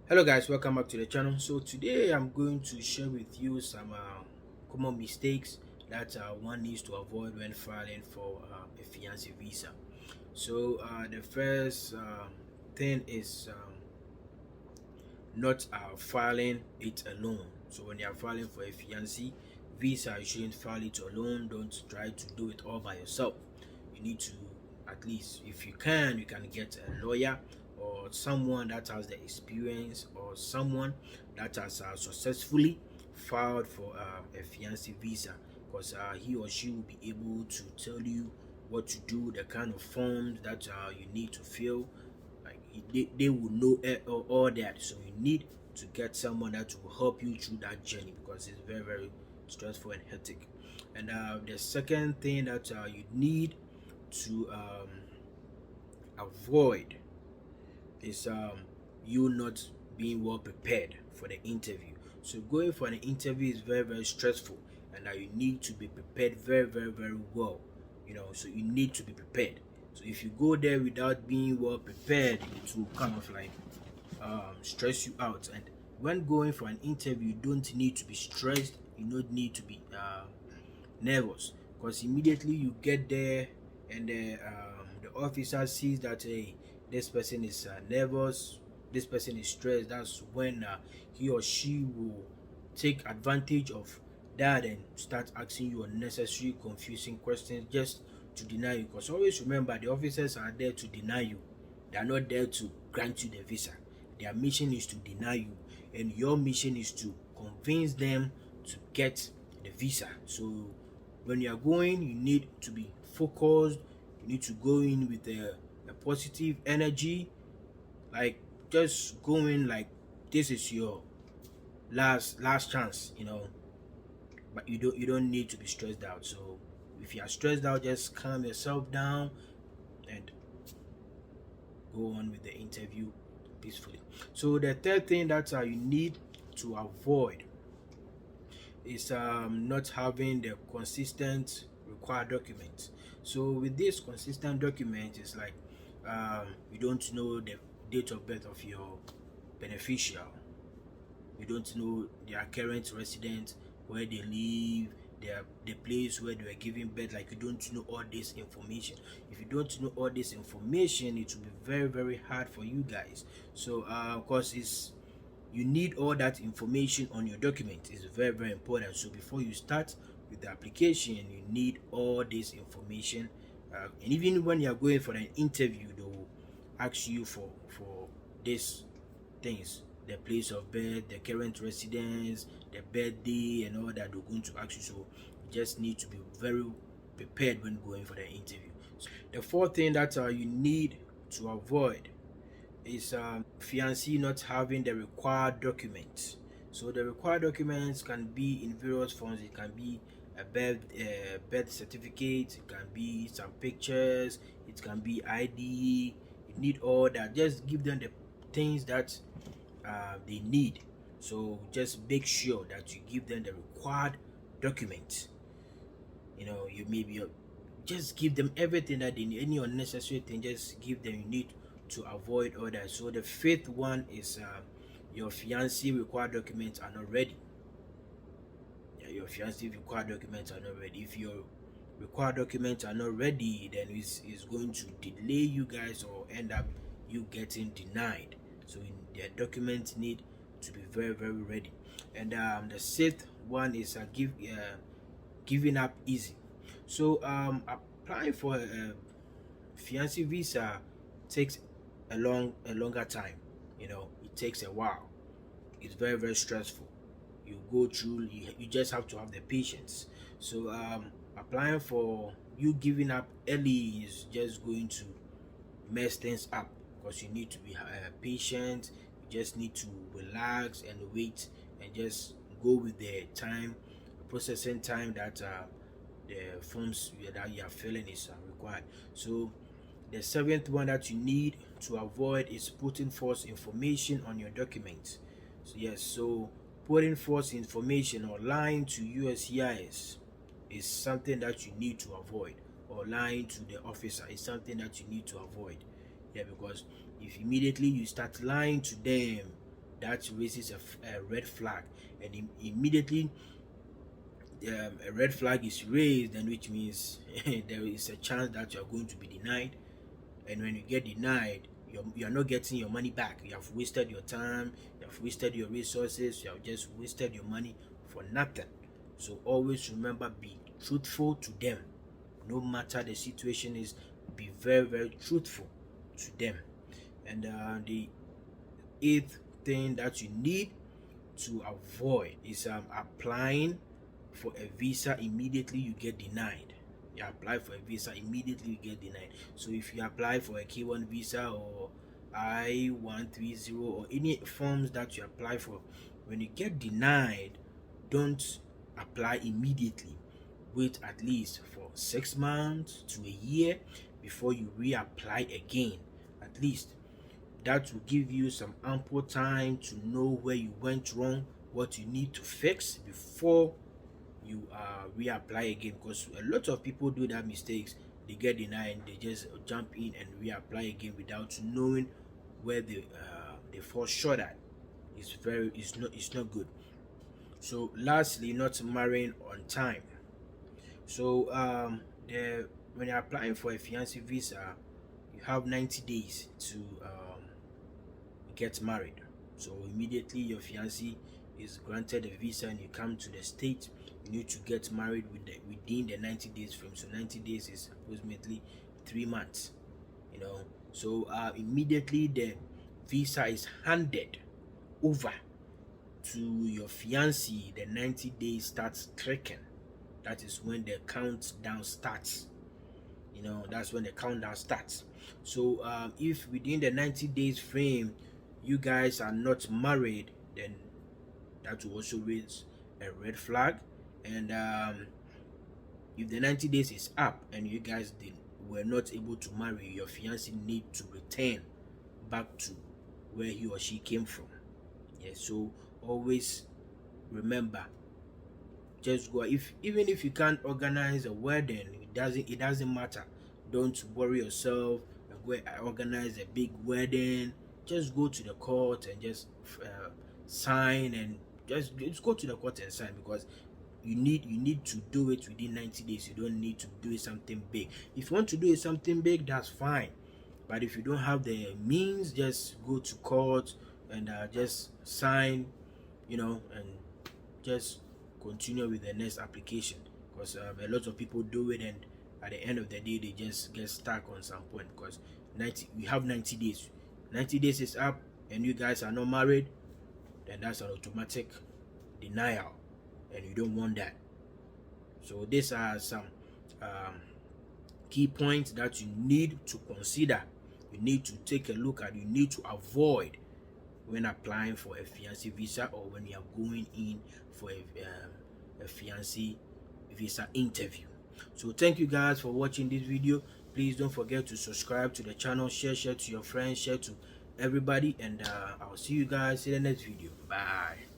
Hello guys, welcome back to the channel. So today I'm going to share with you some common mistakes that one needs to avoid when filing for a fiance visa. So the first thing is not filing it alone. So when you are filing for a fiance visa, you shouldn't file it alone. Don't try to do it all by yourself. You need to, at least if you can get a lawyer or someone that has the experience, or someone that has successfully filed for a fiance visa, because he or she will be able to tell you what to do, the kind of forms that you need to fill. Like they will know all that. So you need to get someone that will help you through that journey, because it's very stressful and hectic. And the second thing that you need to avoid is you not being well prepared for the interview. So going for an interview is very stressful, and you need to be prepared very well. So you need to be prepared. So if you go there without being well prepared, it will kind of like stress you out. And when going for an interview, you don't need to be stressed. You don't need to be nervous, because immediately you get there and the officer sees that, hey, this person is nervous, this person is stressed. That's when he or she will take advantage of that and start asking you unnecessary confusing questions just to deny you. Because always remember, the officers are there to deny you. They are not there to grant you the visa. Their mission is to deny you, and your mission is to convince them to get the visa. So when you are going, you need to be focused. You need to go in with a positive energy, like just going like this is your last chance, but you don't need to be stressed out. So if you are stressed out, just calm yourself down and go on with the interview peacefully. So the third thing that you need to avoid is not having the consistent required document. So with this consistent document, it's like you don't know the date of birth of your beneficial. You don't know their current residence, where they live, the place where they were giving birth. Like, you don't know all this information. If you don't know all this information, it will be very hard for you guys. So of course, you need all that information on your document. It's very important. So before you start with the application, you need all this information. And even when you are going for an interview, they will ask you for these things: the place of birth, the current residence, the birthday, and all that. They're going to ask you. So you just need to be very prepared when going for the interview. So the fourth thing that you need to avoid is fiancé not having the required documents. So the required documents can be in various forms. It can be a birth certificate, it can be some pictures, it can be ID. You need all that. Just give them the things that they need. So just make sure that you give them the required documents. You maybe just give them everything that they need. Any unnecessary thing, just give them. You need to avoid all that. So the fifth one is your fiancé required documents are not ready. Yeah, your fiancé required documents are not ready. If your required documents are not ready, then it's going to delay you guys, or end up you getting denied. So their documents need to be very ready. And the sixth one is giving up easy. So applying for a fiancé visa takes a longer time. It takes a while. It's very stressful. You go through, you just have to have the patience. So applying for, you giving up early is just going to mess things up, because you need to be patient. You just need to relax and wait, and just go with the processing time that the forms that you are filling is required. So the seventh one that you need to avoid is putting false information on your documents. So yes, so putting false information or lying to USCIS is something that you need to avoid, or lying to the officer is something that you need to avoid. Yeah, because if immediately you start lying to them, that raises a red flag, and immediately a red flag is raised, then which means there is a chance that you are going to be denied. And when you get denied, you are not getting your money back. You have wasted your time, you have wasted your resources, you have just wasted your money for nothing. So always remember, be truthful to them. No matter the situation is, be very, very truthful to them. And the eighth thing that you need to avoid is applying for a visa immediately you get denied. You apply for a visa immediately you get denied. So if you apply for a K1 visa or I-130 or any forms that you apply for, when you get denied, don't apply immediately. Wait at least for 6 months to a year before you reapply again. At least that will give you some ample time to know where you went wrong, what you need to fix before you reapply again. Because a lot of people do that mistakes. They get denied, they just jump in and reapply again without knowing where they fall short at. It's not good. So lastly, not marrying on time. So when you're applying for a fiancé visa, you have 90 days to get married. So immediately your fiancé is granted a visa and you come to the state, you need to get married within the 90 days frame. So 90 days is approximately 3 months, you know. So immediately the visa is handed over to your fiancé, the 90 days starts clicking. That is when the countdown starts. You know, that's when the countdown starts. So if within the 90 days frame you guys are not married, then that will also raise a red flag. And if the 90 days is up and you guys were not able to marry, your fiancé need to return back to where he or she came from. Yeah, so always remember, just go. Even if you can't organize a wedding, it doesn't matter. Don't worry yourself and go organize a big wedding. Just go to the court and just sign, and just go to the court and sign, because you need to do it within 90 days. You don't need to do something big. If you want to do something big, that's fine, but if you don't have the means, just go to court and just sign, you know, and just continue with the next application. Because a lot of people do it, and at the end of the day they just get stuck on some point, because we have 90 days. 90 days is up and you guys are not married, then that's an automatic denial, and you don't want that. So these are some key points that you need to consider, you need to take a look at, you need to avoid when applying for a fiancé visa, or when you are going in for a fiancé visa interview. So thank you guys for watching this video. Please don't forget to subscribe to the channel, share to your friends, share to everybody, and I'll see you guys in the next video. Bye.